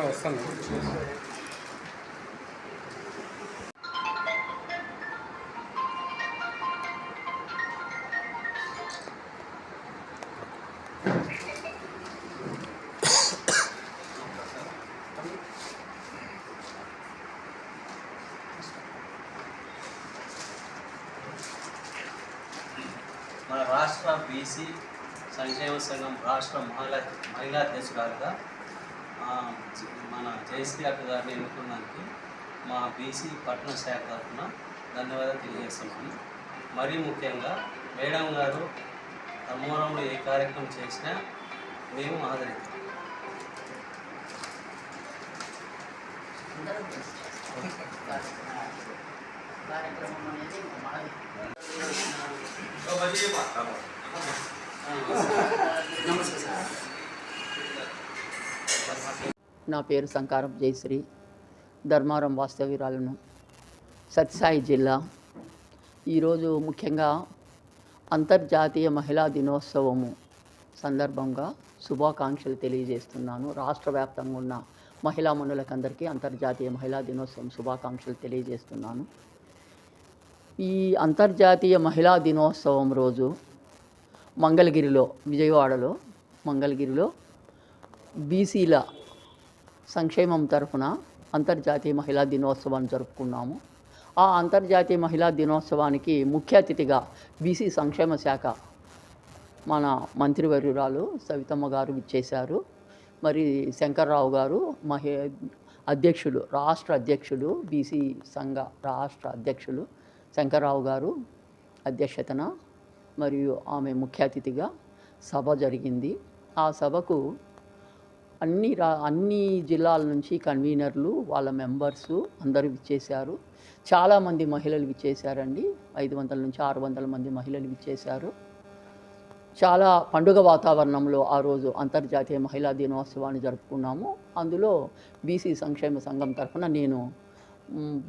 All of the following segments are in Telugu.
వస్తాను. మన రాష్ట్ర బీసీ సంక్షేమ సంఘం రాష్ట్ర మహిళా అధ్యక్షురాలుగా మన జయశ్రీ అక్క గారిని ఎన్నుకున్నానికి మా బీసీ పట్టణ శాఖ తరఫున ధన్యవాదాలు తెలియజేస్తున్నాము. మరీ ముఖ్యంగా మేడం గారు ధర్మవరంలో ఏ కార్యక్రమం చేసినా మేము ఆదరిస్తాం. నా పేరు సంకారం జయశ్రీ, ధర్మారం వాస్తవ్యురాలను, సత్యసాయి జిల్లా. ఈరోజు ముఖ్యంగా అంతర్జాతీయ మహిళా దినోత్సవము సందర్భంగా శుభాకాంక్షలు తెలియజేస్తున్నాను. రాష్ట్ర వ్యాప్తంగా ఉన్న మహిళా మనులకందరికీ అంతర్జాతీయ మహిళా దినోత్సవం శుభాకాంక్షలు తెలియజేస్తున్నాను. ఈ అంతర్జాతీయ మహిళా దినోత్సవం రోజు మంగళగిరిలో, విజయవాడలో మంగళగిరిలో బీసీల సంక్షేమం తరఫున అంతర్జాతీయ మహిళా దినోత్సవాన్ని జరుపుకున్నాము. ఆ అంతర్జాతీయ మహిళా దినోత్సవానికి ముఖ్య అతిథిగా బీసీ సంక్షేమ శాఖ మన మంత్రివర్యురాలు సవితమ్మ గారు విచ్చేశారు. మరి శంకర్రావు గారు అధ్యక్షులు, రాష్ట్ర అధ్యక్షులు, బీసీ సంఘ రాష్ట్ర అధ్యక్షులు శంకర్రావు గారు అధ్యక్షతన మరియు ఆమె ముఖ్య అతిథిగా సభ జరిగింది. ఆ సభకు అన్ని జిల్లాల నుంచి కన్వీనర్లు, వాళ్ళ మెంబర్సు అందరూ విచ్చేశారు. చాలామంది మహిళలు విచ్చేశారండి. 500 నుంచి 600 మంది మహిళలు విచ్చేశారు. చాలా పండుగ వాతావరణంలో ఆ రోజు అంతర్జాతీయ మహిళా దినోత్సవాన్ని జరుపుకున్నాము. అందులో బీసీ సంక్షేమ సంఘం తరఫున నేను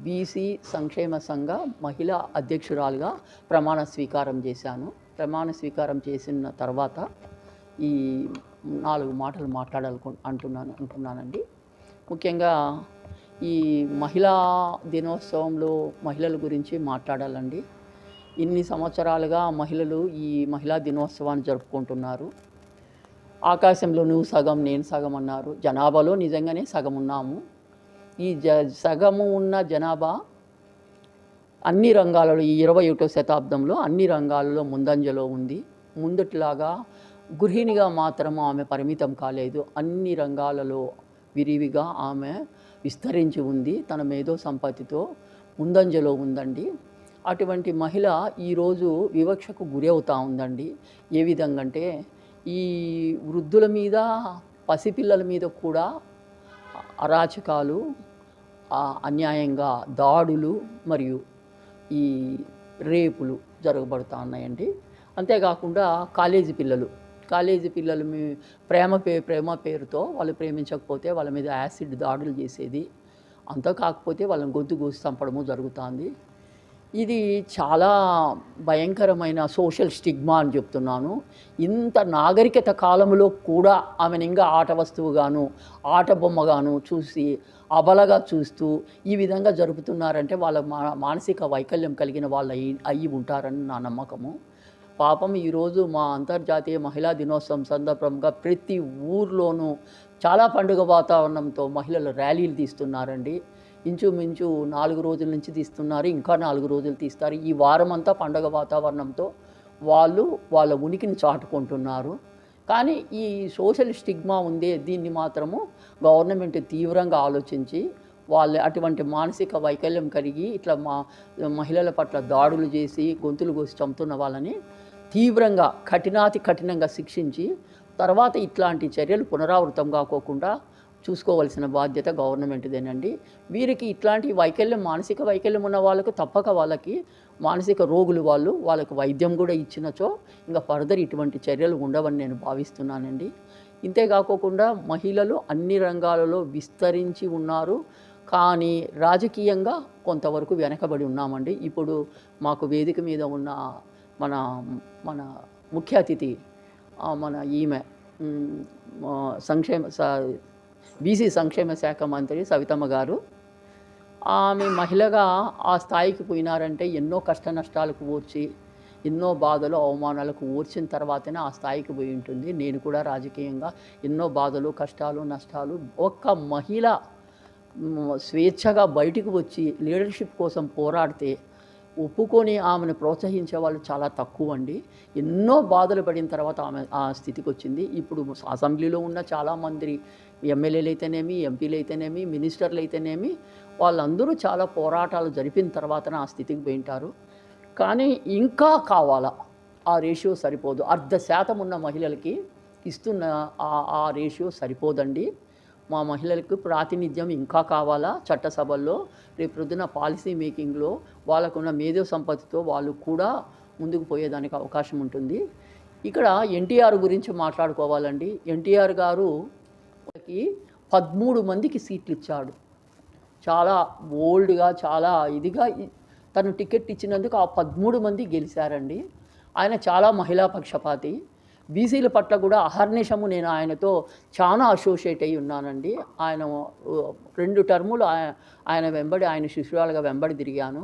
బీసీ సంక్షేమ సంఘ మహిళా అధ్యక్షురాలుగా ప్రమాణ స్వీకారం చేశాను. ప్రమాణ స్వీకారం చేసిన తర్వాత ఈ 4 మాటలు అంటున్నానండి. ముఖ్యంగా ఈ మహిళా దినోత్సవంలో మహిళల గురించి మాట్లాడాలండి. ఇన్ని సంవత్సరాలుగా మహిళలు ఈ మహిళా దినోత్సవాన్ని జరుపుకుంటున్నారు. ఆకాశంలో నువ్వు సగం నేను సగం అన్నారు. జనాభాలో నిజంగానే సగం ఉన్నాము. ఈ సగము ఉన్న జనాభా అన్ని రంగాలలో ఈ 21వ శతాబ్దంలో అన్ని రంగాలలో ముందంజలో ఉంది. ముందటిలాగా గృహిణిగా మాత్రం ఆమె పరిమితం కాలేదు. అన్ని రంగాలలో విరివిగా ఆమె విస్తరించి ఉంది. తన మేధో సంపత్తితో ముందంజలో ఉందండి. అటువంటి మహిళ ఈరోజు వివక్షకు గురి అవుతూ ఉందండి. ఏ విధంగా అంటే ఈ వృద్ధుల మీద, పసిపిల్లల మీద కూడా అరాచకాలు, అన్యాయంగా దాడులు మరియు ఈ రేపులు జరగబడుతూ ఉన్నాయండి. అంతేకాకుండా కాలేజీ పిల్లలు ప్రేమ పేరుతో వాళ్ళు ప్రేమించకపోతే వాళ్ళ మీద యాసిడ్ దాడులు చేసేది, అంతా కాకపోతే వాళ్ళని గొంతు కోసి చంపడము జరుగుతుంది. ఇది చాలా భయంకరమైన సోషల్ స్టిగ్మా అని చెప్తున్నాను. ఇంత నాగరికత కాలంలో కూడా ఆమెను ఇంకా ఆట వస్తువుగాను, ఆట బొమ్మగాను చూసి అబలగా చూస్తూ ఈ విధంగా జరుపుతున్నారంటే వాళ్ళ మానసిక వైకల్యం కలిగిన వాళ్ళు అయ్యి ఉంటారని నా నమ్మకము. పాపం ఈరోజు మా అంతర్జాతీయ మహిళా దినోత్సవం సందర్భంగా ప్రతి ఊర్లోనూ చాలా పండుగ వాతావరణంతో మహిళలు ర్యాలీలు తీస్తున్నారండి. ఇంచుమించు 4 రోజుల నుంచి తీస్తున్నారు, ఇంకా 4 రోజులు తీస్తారు. ఈ వారం అంతా పండుగ వాతావరణంతో వాళ్ళు వాళ్ళ ఉనికిని చాటుకుంటున్నారు. కానీ ఈ సోషల్ స్టిగ్మా ఉందే, దీన్ని మాత్రము గవర్నమెంట్ తీవ్రంగా ఆలోచించి వాళ్ళ అటువంటి మానసిక వైకల్యం కలిగి ఇట్లా మహిళల పట్ల దాడులు చేసి గొంతులు కోసి చంపుతున్న వాళ్ళని తీవ్రంగా కఠినంగా శిక్షించి తర్వాత ఇట్లాంటి చర్యలు పునరావృతం కాకోకుండా చూసుకోవాల్సిన బాధ్యత గవర్నమెంట్దేనండి. వీరికి ఇట్లాంటి మానసిక వైకల్యం ఉన్న వాళ్ళకు తప్పక వాళ్ళకి మానసిక రోగులు వాళ్ళకు వైద్యం కూడా ఇచ్చినచో ఇంకా ఫర్దర్ ఇటువంటి చర్యలు ఉండవని నేను భావిస్తున్నానండి. ఇంతేకాకుండా మహిళలు అన్ని రంగాలలో విస్తరించి ఉన్నారు. కానీ రాజకీయంగా కొంతవరకు వెనకబడి ఉన్నామండి. ఇప్పుడు మాకు వేదిక మీద ఉన్న మన ముఖ్య అతిథి మన ఈమె సంక్షేమ బీసీ సంక్షేమ శాఖ మంత్రి సవితమ్మ గారు. ఆమె మహిళగా ఆ స్థాయికి పోయినారంటే ఎన్నో కష్ట నష్టాలకు ఓర్చి, ఎన్నో బాధలు అవమానాలకు ఓర్చిన తర్వాతనే ఆ స్థాయికి పోయి ఉంటుంది. నేను కూడా రాజకీయంగా ఎన్నో బాధలు కష్టాలు నష్టాలు, ఒక్క మహిళ స్వేచ్ఛగా బయటికి వచ్చి లీడర్షిప్ కోసం పోరాడితే ఒప్పుకొని ఆమెను ప్రోత్సహించే వాళ్ళు చాలా తక్కువ అండి. ఎన్నో బాధలు పడిన తర్వాత ఆమె ఆ స్థితికి వచ్చింది. ఇప్పుడు అసెంబ్లీలో ఉన్న చాలామంది ఎమ్మెల్యేలు అయితేనేమి, ఎంపీలు అయితేనేమి, మినిస్టర్లు అయితేనేమి, వాళ్ళందరూ చాలా పోరాటాలు జరిపిన తర్వాతనే ఆ స్థితికి పోయింటారు. కానీ ఇంకా కావాలా, ఆ రేషియో సరిపోదు. 0.5% ఉన్న మహిళలకి ఇస్తున్న ఆ రేషియో సరిపోదండి. మా మహిళలకు ప్రాతినిధ్యం ఇంకా కావాలా చట్టసభల్లో. రేపు పొద్దున పాలసీ మేకింగ్లో వాళ్ళకున్న మేధో సంపత్తితో వాళ్ళు కూడా ముందుకు పోయేదానికి అవకాశం ఉంటుంది. ఇక్కడ ఎన్టీఆర్ గురించి మాట్లాడుకోవాలండి. ఎన్టీఆర్ గారు 13 మందికి సీట్లు ఇచ్చాడు. చాలా బోల్డ్గా, చాలా ఇదిగా తను టికెట్ ఇచ్చినందుకు ఆ 13 మంది గెలిచారండి. ఆయన చాలా మహిళా పక్షపాతి. బీసీల పట్ల కూడా అహర్నిశము నేను ఆయనతో చాలా అసోసియేట్ అయి ఉన్నానండి. ఆయన 2 టర్ములు ఆయన వెంబడి, ఆయన శిష్యురాలుగా వెంబడి తిరిగాను.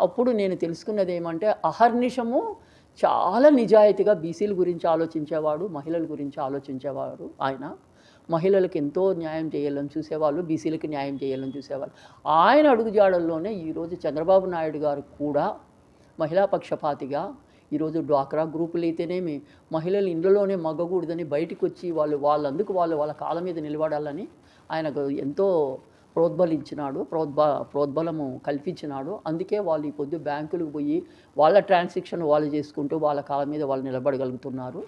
అప్పుడు నేను తెలుసుకున్నది ఏమంటే, అహర్నిశము చాలా నిజాయితీగా బీసీల గురించి ఆలోచించేవాడు, మహిళల గురించి ఆలోచించేవాడు. ఆయన మహిళలకు ఎంతో న్యాయం చేయాలని చూసేవాళ్ళు, బీసీలకి న్యాయం చేయాలని చూసేవాళ్ళు. ఆయన అడుగుజాడల్లోనే ఈరోజు చంద్రబాబు నాయుడు గారు కూడా మహిళా పక్షపాతిగా ఈరోజు డ్వాక్రా గ్రూపులు అయితేనేమి, మహిళలు ఇండ్లలోనే మగ్గకూడదని బయటకు వచ్చి వాళ్ళందుకు వాళ్ళ కాళ్ళ మీద నిలబడాలని ఆయనకు ఎంతో ప్రోద్బలించినాడు, ప్రోద్బలము కల్పించినాడు. అందుకే వాళ్ళు ఈ పొద్దు బ్యాంకులకు పోయి వాళ్ళ ట్రాన్సాక్షన్ వాళ్ళు చేసుకుంటూ వాళ్ళ కాళ్ళ మీద వాళ్ళు నిలబడగలుగుతున్నారు.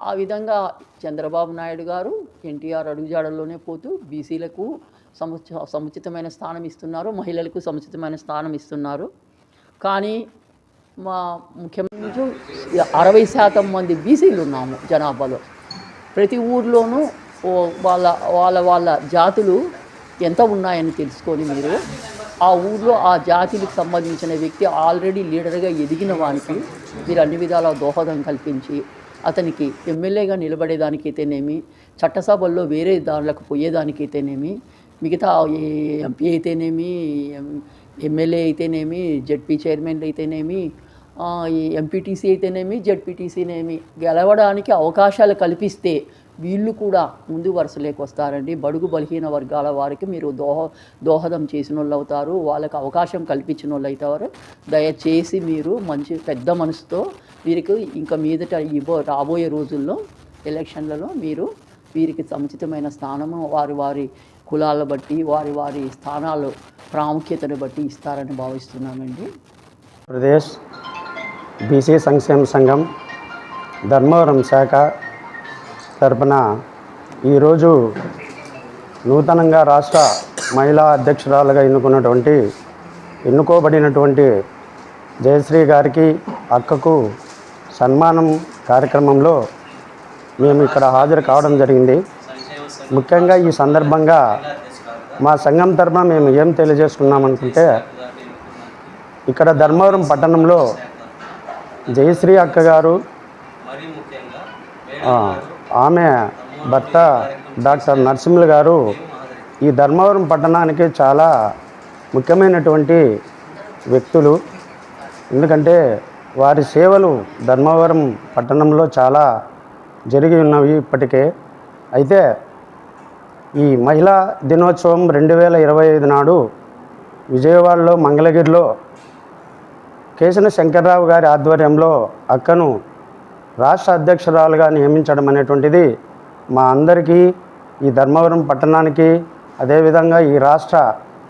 ఆ విధంగా చంద్రబాబు నాయుడు గారు ఎన్టీఆర్ అడుగుజాడల్లోనే పోతూ బీసీలకు సముచితమైన స్థానం ఇస్తున్నారు, మహిళలకు సముచితమైన స్థానం ఇస్తున్నారు. కానీ మా ముఖ్యమంత్రి 60% మంది బీసీలు ఉన్నాము జనాభాలో. ప్రతి ఊర్లోనూ వాళ్ళ జాతులు ఎంత ఉన్నాయని తెలుసుకొని మీరు ఆ ఊర్లో ఆ జాతికి సంబంధించిన వ్యక్తి ఆల్రెడీ లీడర్గా ఎదిగిన వానికి మీరు అన్ని విధాల దోహదం కల్పించి అతనికి ఎమ్మెల్యేగా నిలబడేదానికైతేనేమి, చట్టసభల్లో వేరే దానిలకు పోయేదానికైతేనేమి, మిగతా ఎంపీ అయితేనేమి, ఎమ్మెల్యే అయితేనేమి, జెడ్పీ చైర్మన్లు అయితేనేమి, ఎంపీటీసీ అయితేనేమి, జెడ్పీటీసీనేమి గెలవడానికి అవకాశాలు కల్పిస్తే వీళ్ళు కూడా ముందు వరుసలోకి వస్తారండి. బడుగు బలహీన వర్గాల వారికి మీరు దోహదం చేసిన వాళ్ళు అవుతారు, వాళ్ళకి అవకాశం కల్పించిన వాళ్ళు అవుతారు. దయచేసి మీరు మంచి పెద్ద మనసుతో వీరికి ఇంకా మీదట రాబోయే రోజుల్లో ఎలక్షన్లలో మీరు వీరికి సముచితమైన స్థానము వారి కులాల బట్టి వారి స్థానాలు ప్రాముఖ్యతను బట్టి ఇస్తారని భావిస్తున్నామండి. ఆంధ్రప్రదేశ్ బీసీ సంక్షేమ సంఘం ధర్మవరం శాఖ తరపున ఈరోజు నూతనంగా రాష్ట్ర మహిళా అధ్యక్షురాలుగా ఎన్నుకోబడినటువంటి జయశ్రీ గారికి అక్కకు సన్మానం కార్యక్రమంలో మేము ఇక్కడ హాజరు కావడం జరిగింది. ముఖ్యంగా ఈ సందర్భంగా మా సంఘం తరపున మేము ఏం తెలియజేసుకున్నామనుకుంటే, ఇక్కడ ధర్మవరం పట్టణంలో జయశ్రీ అక్క గారు, ఆమె భర్త డాక్టర్ నరసింహులు గారు ఈ ధర్మవరం పట్టణానికి చాలా ముఖ్యమైనటువంటి వ్యక్తులు. ఎందుకంటే వారి సేవలు ధర్మవరం పట్టణంలో చాలా జరిగి ఉన్నవి ఇప్పటికే. అయితే ఈ మహిళా దినోత్సవం 2025 నాడు విజయవాడలో మంగళగిరిలో కేశన శంకర్రావు గారి ఆధ్వర్యంలో అక్కను రాష్ట్ర అధ్యక్షురాలుగా నియమించడం అనేటువంటిది మా అందరికీ, ఈ ధర్మవరం పట్టణానికి, అదేవిధంగా ఈ రాష్ట్ర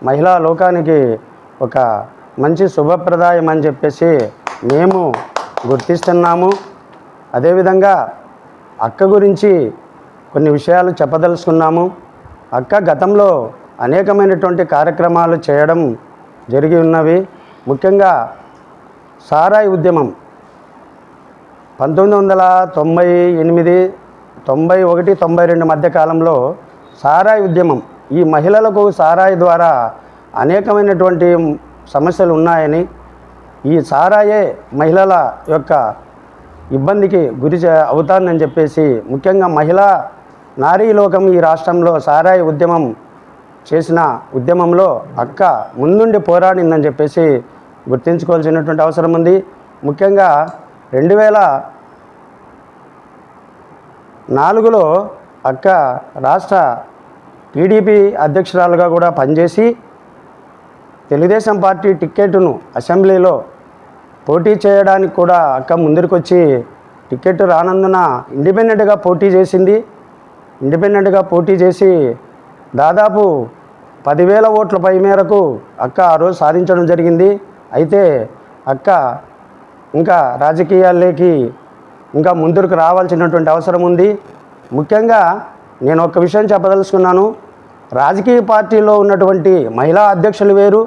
మహిళా లోకానికి ఒక మంచి శుభప్రదాయం అని చెప్పేసి మేము గుర్తిస్తున్నాము. అదేవిధంగా అక్క గురించి కొన్ని విషయాలు చెప్పదలుచుకున్నాము. అక్క గతంలో అనేకమైనటువంటి కార్యక్రమాలు చేయడం జరిగి ఉన్నవి. ముఖ్యంగా సారాయి ఉద్యమం 1998, 91, 92 మధ్య కాలంలో సారాయి ఉద్యమం, ఈ మహిళలకు సారాయి ద్వారా అనేకమైనటువంటి సమస్యలు ఉన్నాయని, ఈ సారాయే మహిళల యొక్క ఇబ్బందికి అవుతానని చెప్పేసి ముఖ్యంగా మహిళా నారీ లోకం ఈ రాష్ట్రంలో సారాయి ఉద్యమం చేసిన ఉద్యమంలో అక్క ముందుండి పోరాడిందని చెప్పేసి గుర్తించుకోవాల్సినటువంటి అవసరం ఉంది. ముఖ్యంగా 2004లో అక్క రాష్ట్ర టీడీపీ అధ్యక్షురాలుగా కూడా పనిచేసి తెలుగుదేశం పార్టీ టిక్కెట్ను అసెంబ్లీలో పోటీ చేయడానికి కూడా అక్క ముందరికొచ్చి టిక్కెట్ రానందున ఇండిపెండెంట్గా పోటీ చేసి దాదాపు 10,000 ఓట్ల పై మేరకు అక్క ఆ రోజు సాధించడం జరిగింది. అయితే అక్క ఇంకా రాజకీయాల్లోకి ఇంకా ముందుకు రావాల్సినటువంటి అవసరం ఉంది. ముఖ్యంగా నేను ఒక విషయం చెప్పదలుచుకున్నాను. రాజకీయ పార్టీలో ఉన్నటువంటి మహిళా అధ్యక్షులు వేరు,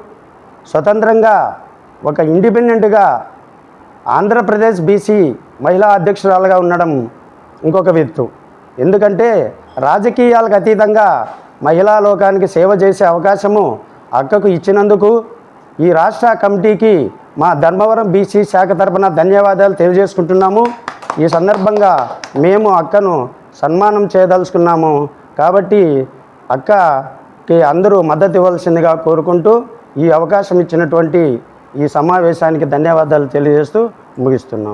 స్వతంత్రంగా ఒక ఇండిపెండెంట్గా ఆంధ్రప్రదేశ్ బీసీ మహిళా అధ్యక్షురాలుగా ఉండడం ఇంకొక ఎత్తు. ఎందుకంటే రాజకీయాలకు అతీతంగా మహిళా లోకానికి సేవ చేసే అవకాశము అక్కకు ఇచ్చినందుకు ఈ రాష్ట్ర కమిటీకి మా ధర్మవరం బీసీ శాఖ తరపున ధన్యవాదాలు తెలియజేసుకుంటున్నాము. ఈ సందర్భంగా మేము అక్కను సన్మానం చేయదలుచుకున్నాము. కాబట్టి అక్కకి అందరూ మద్దతు ఇవ్వాల్సిందిగా కోరుకుంటూ ఈ అవకాశం ఇచ్చినటువంటి ఈ సమావేశానికి ధన్యవాదాలు తెలియజేస్తూ ముగిస్తున్నాం.